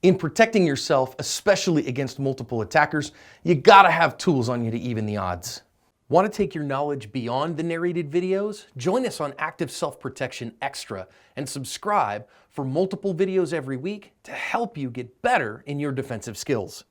In protecting yourself, especially against multiple attackers, you gotta have tools on you to even the odds. Want to take your knowledge beyond the narrated videos? Join us on Active Self-Protection Extra and subscribe for multiple videos every week to help you get better in your defensive skills.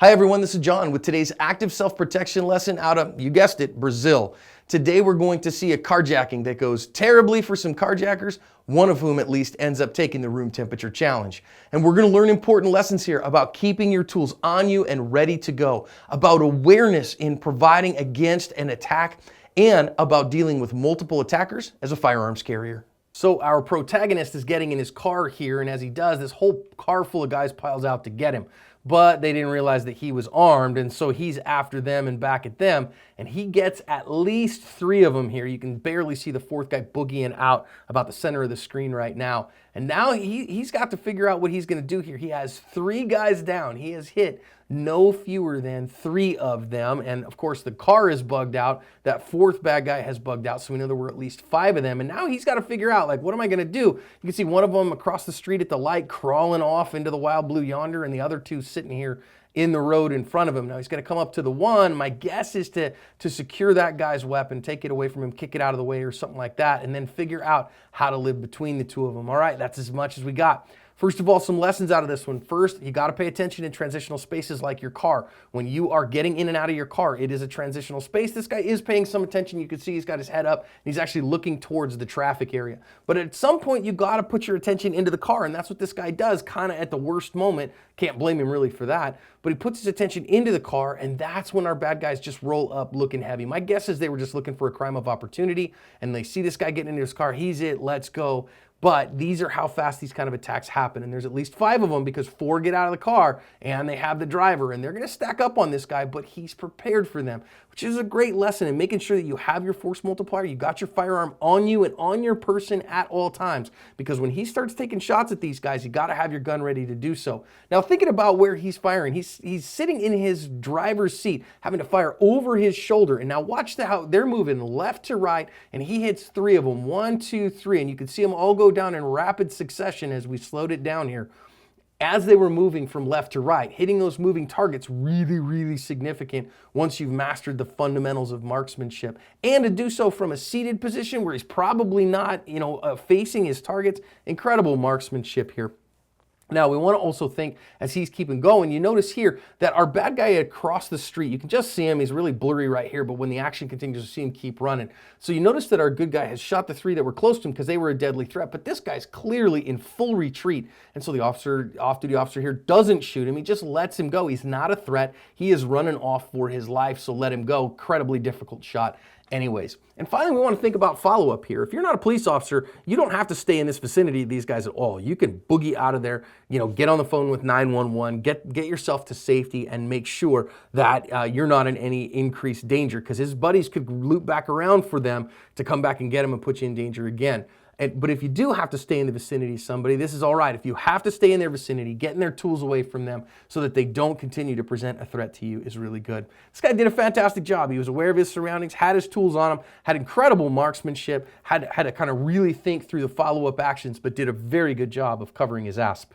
Hi everyone, this is John with today's Active Self-Protection lesson out of, you guessed it, Brazil. Today we're going to see a carjacking that goes terribly for some carjackers, one of whom at least ends up taking the room temperature challenge. And we're going to learn important lessons here about keeping your tools on you and ready to go, about awareness in providing against an attack, and about dealing with multiple attackers as a firearms carrier. So our protagonist is getting in his car here, and as he does, this whole car full of guys piles out to get him. But they didn't realize that he was armed, and so he's after them and back at them, and he gets at least 3 of them here. You can barely see the 4th guy boogieing out about the center of the screen right now. And now he's got to figure out what he's going to do here. He has 3 guys down. He has hit no fewer than 3 of them, and of course the car is bugged out. That 4th bad guy has bugged out, so we know there were at least 5 of them, and now he's got to figure out, like, what am I going to do? You can see one of them across the street at the light crawling off into the wild blue yonder, and the other 2 sitting here in the road in front of him. Now he's going to come up to the one. My guess is to secure that guy's weapon, take it away from him, kick it out of the way or something like that, and then figure out how to live between the 2 of them. All right, that's as much as we got. First of all, some lessons out of this one. First, you got to pay attention in transitional spaces like your car. When you are getting in and out of your car, it is a transitional space. This guy is paying some attention. You can see he's got his head up. And he's actually looking towards the traffic area. But at some point, you got to put your attention into the car, and that's what this guy does kind of at the worst moment. Can't blame him really for that. But he puts his attention into the car, and that's when our bad guys just roll up looking heavy. My guess is they were just looking for a crime of opportunity, and they see this guy getting into his car. He's it. Let's go. But these are how fast these kind of attacks happen. And there's at least 5 of them because 4 get out of the car and they have the driver, and they're going to stack up on this guy, but he's prepared for them, which is a great lesson in making sure that you have your force multiplier, you got your firearm on you and on your person at all times, because when he starts taking shots at these guys, you got to have your gun ready to do so. Now thinking about where he's firing, he's sitting in his driver's seat, having to fire over his shoulder. And now watch how they're moving left to right, and he hits 3 of them, 1, 2, 3, and you can see them all go down in rapid succession as we slowed it down here. As they were moving from left to right, hitting those moving targets, really, really significant once you've mastered the fundamentals of marksmanship. And to do so from a seated position where he's probably not, facing his targets, incredible marksmanship here. Now, we want to also think, as he's keeping going, you notice here that our bad guy across the street, you can just see him, he's really blurry right here, but when the action continues, you see him keep running. So you notice that our good guy has shot the 3 that were close to him because they were a deadly threat, but this guy's clearly in full retreat. And so the off-duty officer here doesn't shoot him, he just lets him go. He's not a threat, he is running off for his life, so let him go. Incredibly difficult shot anyways. And finally, we want to think about follow-up here. If you're not a police officer, you don't have to stay in this vicinity of these guys at all. You can boogie out of there, get on the phone with 911, get yourself to safety, and make sure that you're not in any increased danger, because his buddies could loop back around for them to come back and get him and put you in danger again. But if you do have to stay in the vicinity of somebody, this is all right. If you have to stay in their vicinity, getting their tools away from them so that they don't continue to present a threat to you is really good. This guy did a fantastic job. He was aware of his surroundings, had his tools on him, had incredible marksmanship, had to kind of really think through the follow-up actions, but did a very good job of covering his asp.